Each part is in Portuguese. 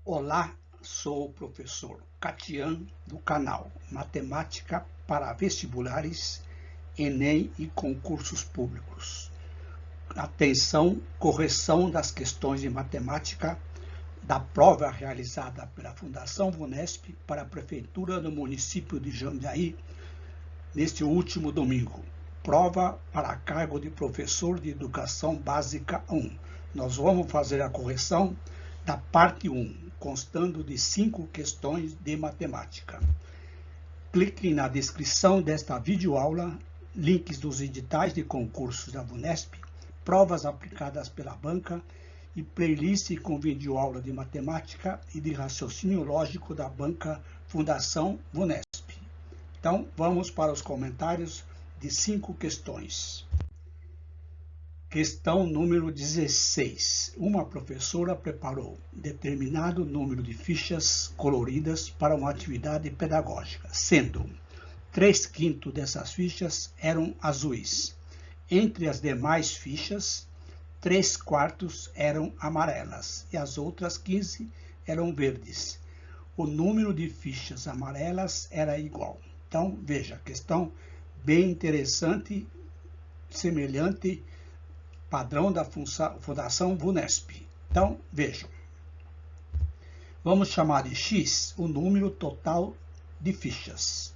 Olá, sou o professor Catian do canal Matemática para Vestibulares, Enem e Concursos Públicos. Atenção, correção das questões de matemática da prova realizada pela Fundação VUNESP para a Prefeitura do município de Jundiaí neste último domingo. Prova para cargo de professor de Educação Básica 1. Nós vamos fazer a correção da parte 1, constando de 5 questões de matemática. Clique na descrição desta videoaula, links dos editais de concursos da VUNESP, provas aplicadas pela banca e playlist com videoaula de matemática e de raciocínio lógico da banca Fundação VUNESP. Então, vamos para os comentários de 5 questões. Questão número 16. Uma professora preparou determinado número de fichas coloridas para uma atividade pedagógica, sendo 3/5 dessas fichas eram azuis. Entre as demais fichas, 3/4 eram amarelas e as outras 15 eram verdes. O número de fichas amarelas era igual. Então, veja, questão bem interessante, semelhante padrão da Fundação VUNESP. Então, vejam. Vamos chamar de X o número total de fichas.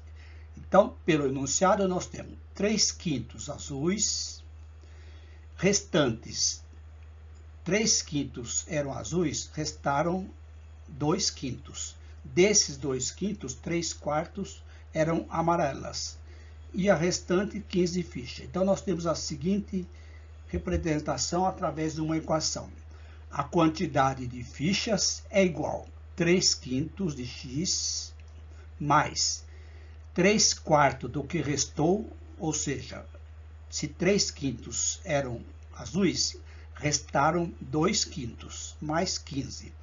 Então, pelo enunciado, nós temos 3/5 azuis, restantes 3/5 eram azuis, restaram 2/5. Desses 2/5, 3/4 eram amarelas e a restante 15 fichas. Então, nós temos a seguinte representação através de uma equação. A quantidade de fichas é igual a 3/5 de x mais 3/4 do que restou, ou seja, se 3/5 eram azuis, restaram 2/5 mais 15.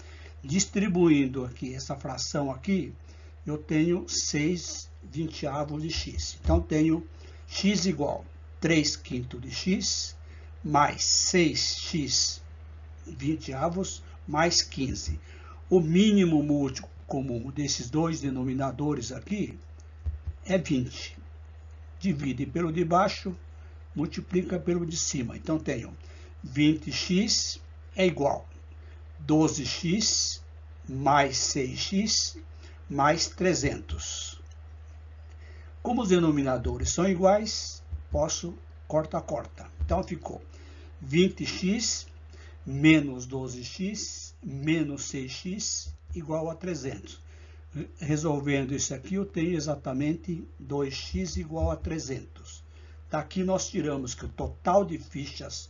Distribuindo aqui essa fração aqui, eu tenho 6/20 de x. Então, tenho x igual a 3/5 de x mais 6x 20 mais 15. O mínimo múltiplo comum desses dois denominadores aqui é 20. Divide pelo de baixo, multiplica pelo de cima. Então, tenho 20x é igual a 12x mais 6x mais 300. Como os denominadores são iguais, posso corta. Então, ficou 20x menos 12x menos 6x igual a 300. Resolvendo isso aqui, eu tenho exatamente 2x igual a 300. Daqui nós tiramos que o total de fichas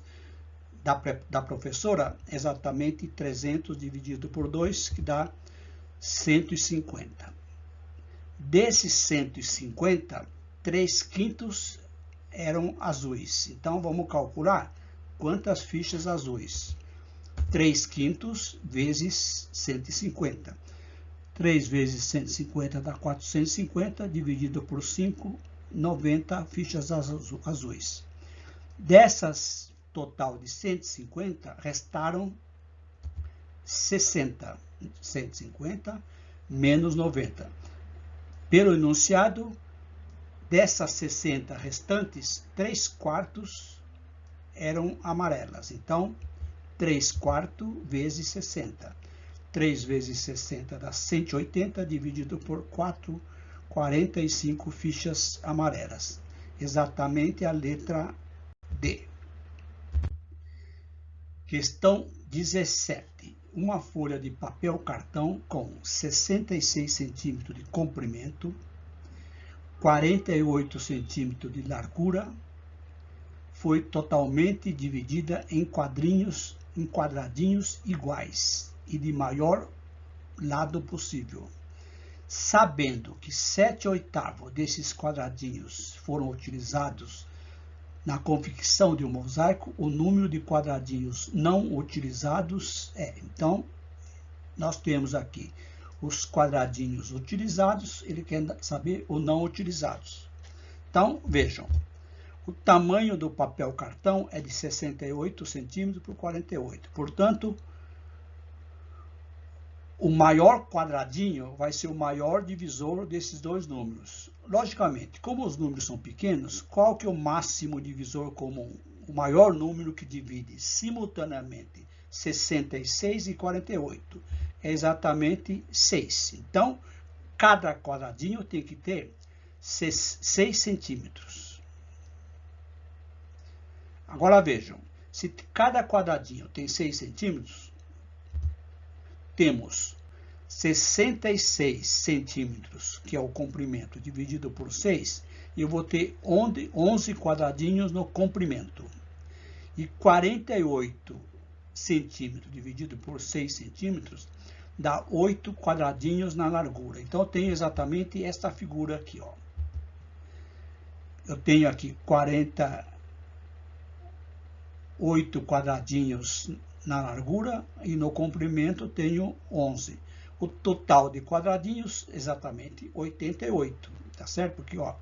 da professora é exatamente 300 dividido por 2, que dá 150. Desses 150, 3/5 eram azuis. Então, vamos calcular quantas fichas azuis. 3/5 vezes 150. 3 vezes 150 dá 450, dividido por 5, 90 fichas azuis. Dessas total de 150, restaram 60. 150 menos 90. Pelo enunciado, dessas 60 restantes, 3/4 eram amarelas. Então, 3/4 vezes 60. 3 vezes 60 dá 180, dividido por 4, 45 fichas amarelas. Exatamente a letra D. Questão 17. Uma folha de papel cartão com 66 centímetros de comprimento, 48 centímetros de largura, foi totalmente dividida em quadradinhos iguais e de maior lado possível. Sabendo que 7/8 desses quadradinhos foram utilizados na confecção de um mosaico, o número de quadradinhos não utilizados é. Então, nós temos aqui os quadradinhos utilizados, ele quer saber o não utilizados. Então, vejam, o tamanho do papel cartão é de 68 centímetros por 48. Portanto, O maior quadradinho vai ser o maior divisor desses dois números. Logicamente, como os números são pequenos, qual que é o máximo divisor comum? O maior número que divide simultaneamente 66 e 48 é exatamente 6. Então, cada quadradinho tem que ter 6 centímetros. Agora vejam, se cada quadradinho tem 6 centímetros, temos 66 centímetros, que é o comprimento, dividido por 6, e eu vou ter 11 quadradinhos no comprimento. E 48 centímetros dividido por 6 centímetros dá 8 quadradinhos na largura. Então, eu tenho exatamente esta figura aqui, ó. Eu tenho aqui 48 quadradinhos na largura e no comprimento tenho 11. O total de quadradinhos, exatamente 88, tá certo? Porque, ó,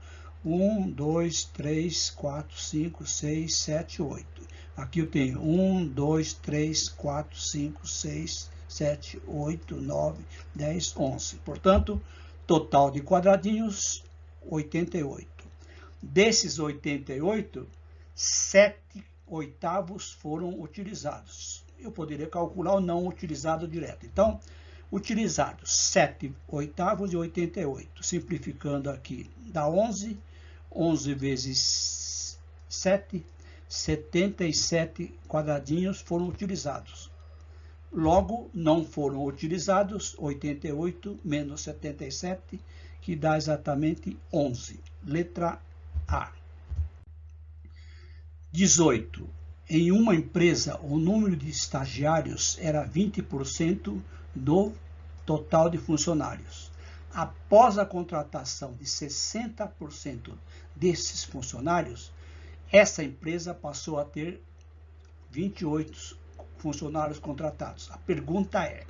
1, 2, 3, 4, 5, 6, 7, 8. Aqui eu tenho 1, 2, 3, 4, 5, 6, 7, 8, 9, 10, 11. Portanto, total de quadradinhos, 88. Desses 88, 7 oitavos foram utilizados. Eu poderia calcular o não utilizado direto. Então, utilizados 7 oitavos e 88. Simplificando aqui, dá 11. 11 vezes 7, 77 quadradinhos foram utilizados. Logo, não foram utilizados 88 menos 77, que dá exatamente 11. Letra A. 18. Em uma empresa, o número de estagiários era 20% do total de funcionários. Após a contratação de 60% desses funcionários, essa empresa passou a ter 28 funcionários contratados. A pergunta é: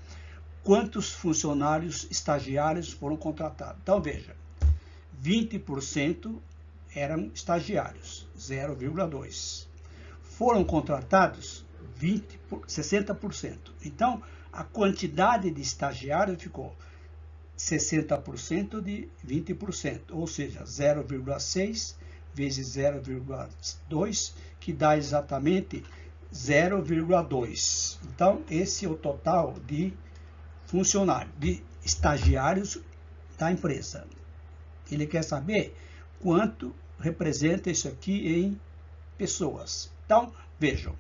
quantos funcionários estagiários foram contratados? Então, veja, 20% eram estagiários, 0,2. Foram contratados 60%. Então, a quantidade de estagiários ficou 60% de 20%, ou seja, 0,6 vezes 0,2, que dá exatamente 0,2. Então, esse é o total de funcionários, de estagiários da empresa. Ele quer saber quanto representa isso aqui em pessoas. Então, vejam,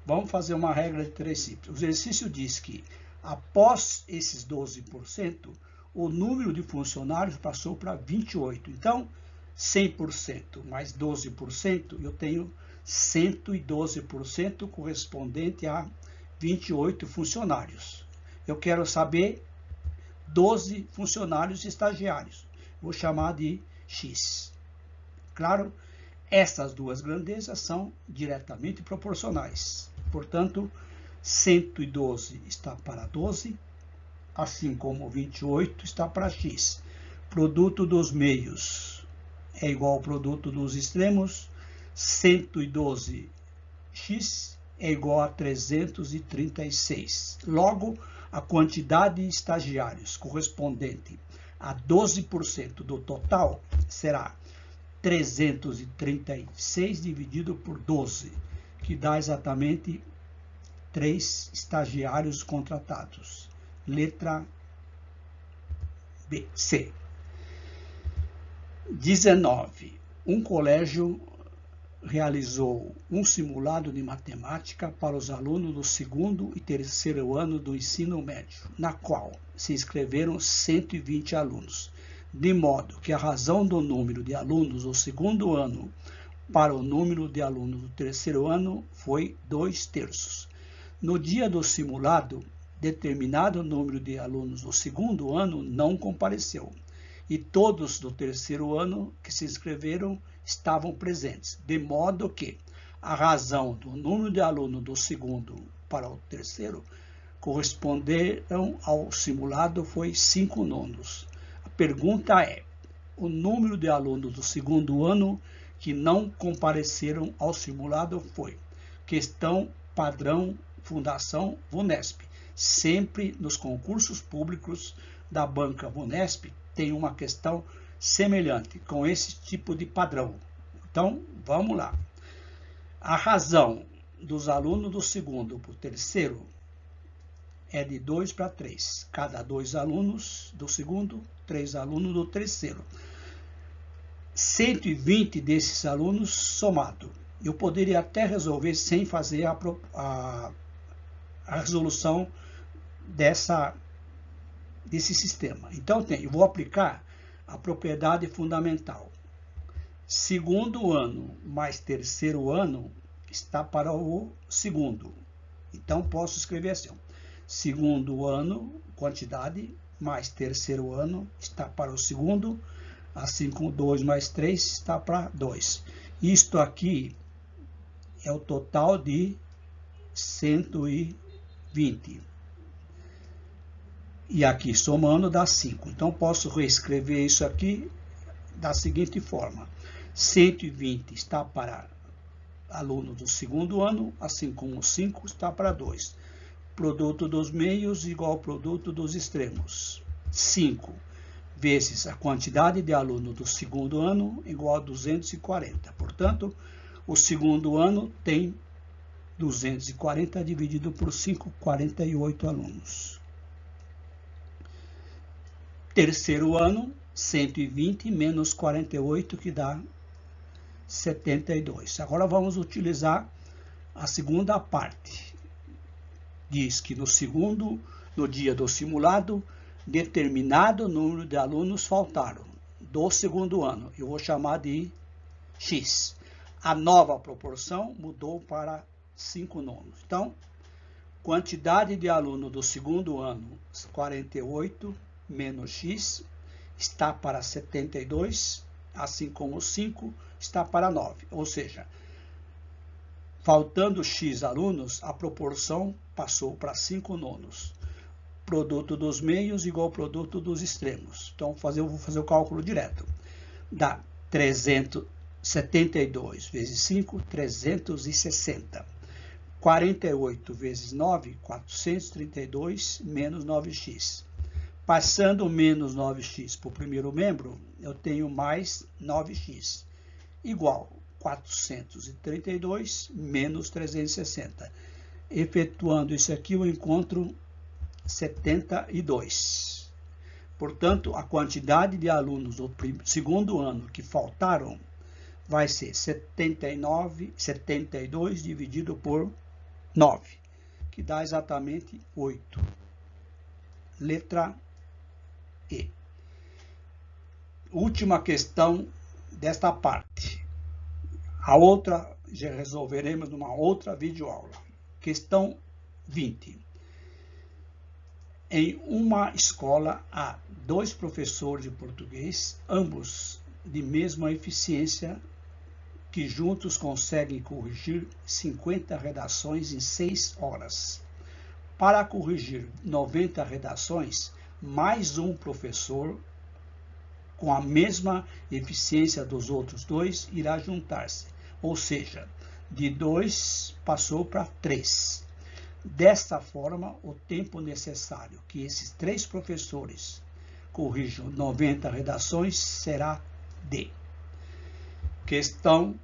vamos fazer uma regra de 3 simples. O exercício diz que, após esses 12%, o número de funcionários passou para 28. Então, 100% mais 12%, eu tenho 112% correspondente a 28 funcionários. Eu quero saber 12 funcionários estagiários. Vou chamar de X. Claro, essas duas grandezas são diretamente proporcionais. Portanto, 112 está para 12, assim como 28 está para X. Produto dos meios é igual ao produto dos extremos. 112x é igual a 336. Logo, a quantidade de estagiários correspondente a 12% do total será 336 dividido por 12, que dá exatamente 3 estagiários contratados. Letra B, C. 19. Um colégio realizou um simulado de matemática para os alunos do 2º e 3º ano do ensino médio, na qual se inscreveram 120 alunos, de modo que a razão do número de alunos do 2º ano para o número de alunos do 3º ano foi 2/3. No dia do simulado, determinado número de alunos do 2º ano não compareceu, e todos do 3º ano que se inscreveram estavam presentes, de modo que a razão do número de alunos do 2º para o 3º corresponderam ao simulado foi 5 nonos. A pergunta é: o número de alunos do 2º ano que não compareceram ao simulado foi. Questão padrão Fundação VUNESP. Sempre nos concursos públicos da banca Vunesp tem uma questão semelhante, com esse tipo de padrão. Então, vamos lá. A razão dos alunos do segundo para o terceiro é de 2 para 3. Cada 2 alunos do segundo, 3 alunos do terceiro. 120 desses alunos somado. Eu poderia até resolver sem fazer a resolução desse sistema. Então, eu vou aplicar a propriedade fundamental. Segundo ano mais terceiro ano está para o segundo. Então, posso escrever assim. Segundo ano, quantidade, mais terceiro ano está para o segundo. Assim como 2 mais 3 está para 2. Isto aqui é o total de 120. E aqui somando dá 5. Então, posso reescrever isso aqui da seguinte forma. 120 está para aluno do segundo ano, assim como 5 está para 2. Produto dos meios igual ao produto dos extremos. 5 vezes a quantidade de aluno do segundo ano igual a 240. Portanto, o segundo ano tem 240 dividido por 5, 48 alunos. Terceiro ano, 120 menos 48, que dá 72. Agora vamos utilizar a segunda parte. Diz que no dia do simulado, determinado número de alunos faltaram do segundo ano. Eu vou chamar de X. A nova proporção mudou para 5 nonos. Então, quantidade de aluno do segundo ano, 48 menos X, está para 72, assim como 5 está para 9. Ou seja, faltando X alunos, a proporção passou para 5 nonos. Produto dos meios igual ao produto dos extremos. Então, eu vou fazer o cálculo direto. Dá 372 vezes 5, 360. 48 vezes 9, 432, menos 9x. Passando menos 9x para o primeiro membro, eu tenho mais 9x, igual 432 menos 360. Efetuando isso aqui, eu encontro 72. Portanto, a quantidade de alunos do segundo ano que faltaram vai ser 72 dividido por 9, que dá exatamente 8. Letra E. Última questão desta parte. A outra já resolveremos numa outra videoaula. Questão 20. Em uma escola há 2 professores de português, ambos de mesma eficiência, que juntos conseguem corrigir 50 redações em 6 horas. Para corrigir 90 redações, mais um professor com a mesma eficiência dos outros 2 irá juntar-se, ou seja, de 2 passou para 3. Desta forma, o tempo necessário que esses 3 professores corrijam 90 redações será D. Questão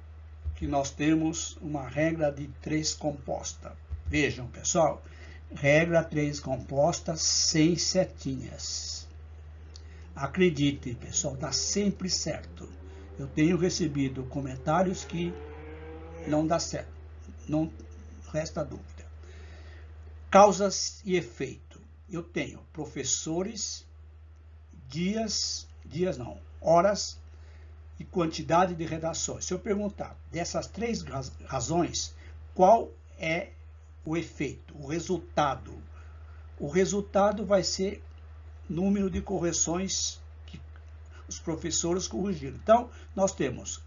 que nós temos uma regra de 3 composta. Vejam, pessoal, regra 3 composta sem setinhas. Acredite, pessoal, dá sempre certo. Eu tenho recebido comentários que não dá certo, não resta dúvida. Causas e efeito. Eu tenho professores, horas e quantidade de redações. Se eu perguntar dessas 3 razões, qual é o efeito, o resultado? O resultado vai ser número de correções que os professores corrigiram. Então, nós temos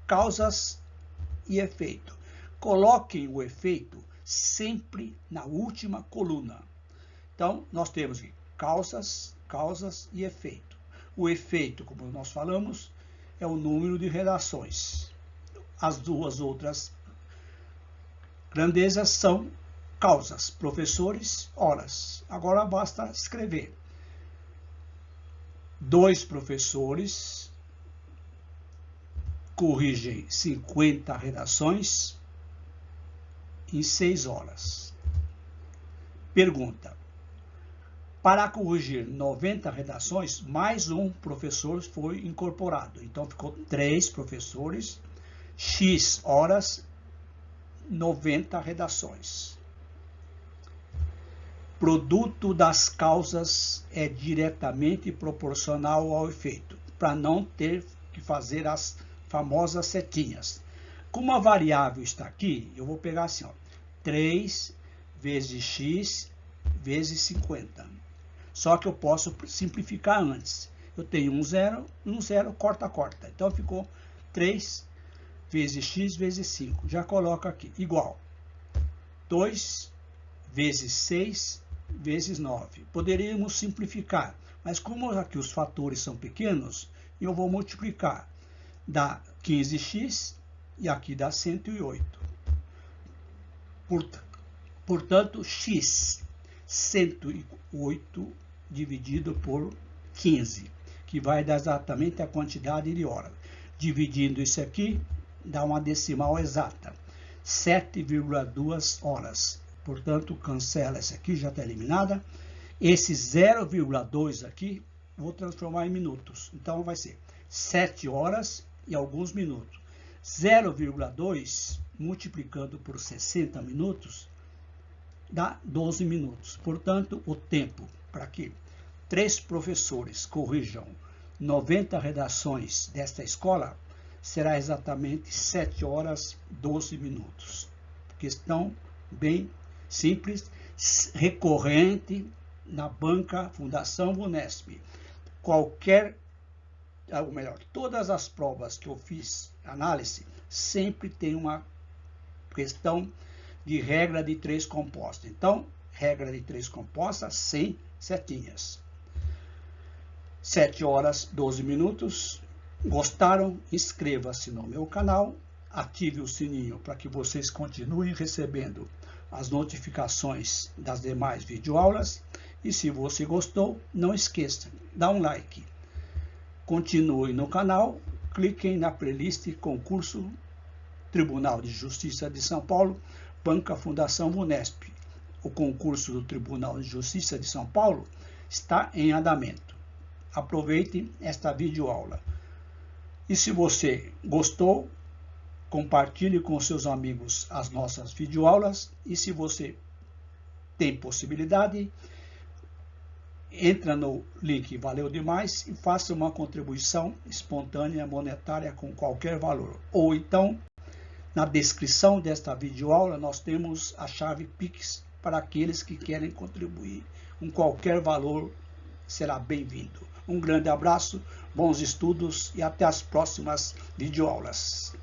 causas e efeito. Coloquem o efeito sempre na última coluna. Então, nós temos aqui causas e efeito. O efeito, como nós falamos, é o número de redações. As duas outras grandezas são Causas, professores, horas. Agora basta escrever. 2 professores corrigem 50 redações em 6 horas. Pergunta: para corrigir 90 redações, mais um professor foi incorporado. Então, ficou 3 professores, X horas, 90 redações. Produto das causas é diretamente proporcional ao efeito, para não ter que fazer as famosas setinhas. Como a variável está aqui, eu vou pegar assim, ó, 3 vezes x vezes 50. Só que eu posso simplificar antes. Eu tenho um zero, corta. Então ficou 3 vezes x vezes 5. Já coloco aqui, igual 2 vezes 6 vezes 9. Poderíamos simplificar, mas como aqui os fatores são pequenos, eu vou multiplicar. Dá 15x e aqui dá 108. Portanto, x, 108 dividido por 15, que vai dar exatamente a quantidade de horas. Dividindo isso aqui, dá uma decimal exata, 7,2 horas. Portanto, cancela essa aqui, já está eliminada. Esse 0,2 aqui, vou transformar em minutos. Então, vai ser 7 horas e alguns minutos. 0,2 multiplicando por 60 minutos, dá 12 minutos. Portanto, o tempo para que 3 professores corrijam 90 redações desta escola será exatamente 7 horas 12 minutos. Questão bem simples, recorrente na banca Fundação VUNESP. Todas as provas que eu fiz análise, sempre tem uma questão de regra de 3 composta. Então, regra de 3 composta, sem setinhas. 7 horas, 12 minutos. Gostaram? Inscreva-se no meu canal, ative o sininho para que vocês continuem recebendo as notificações das demais videoaulas. E se você gostou, não esqueça, dá um like. Continue no canal, cliquem na playlist Concurso Tribunal de Justiça de São Paulo, Banca Fundação VUNESP. O concurso do Tribunal de Justiça de São Paulo está em andamento. Aproveite esta videoaula. E se você gostou, compartilhe com seus amigos as nossas videoaulas. E se você tem possibilidade, entra no link Valeu Demais e faça uma contribuição espontânea monetária com qualquer valor. Ou então, na descrição desta videoaula, nós temos a chave Pix para aqueles que querem contribuir. Com qualquer valor será bem-vindo. Um grande abraço, bons estudos e até as próximas videoaulas.